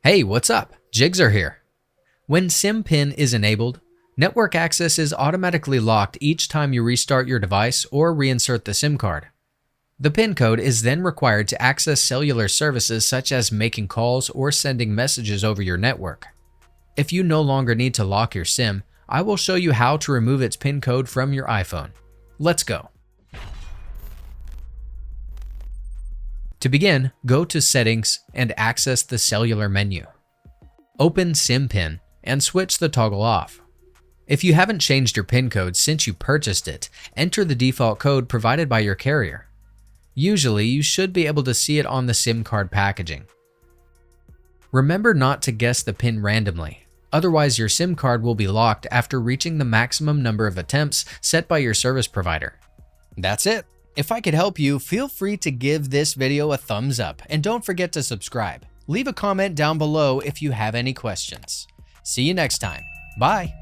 Hey, what's up? Jigxor here. When SIM PIN is enabled, network access is automatically locked each time you restart your device or reinsert the SIM card. The PIN code is then required to access cellular services such as making calls or sending messages over your network. If you no longer need to lock your SIM, I will show you how to remove its PIN code from your iPhone. Let's go. To begin, go to Settings and access the Cellular menu. Open SIM PIN and switch the toggle off. If you haven't changed your PIN code since you purchased it, enter the default code provided by your carrier. Usually, you should be able to see it on the SIM card packaging. Remember not to guess the PIN randomly, otherwise your SIM card will be locked after reaching the maximum number of attempts set by your service provider. That's it. If I could help you, feel free to give this video a thumbs up and don't forget to subscribe. Leave a comment down below if you have any questions. See you next time. Bye.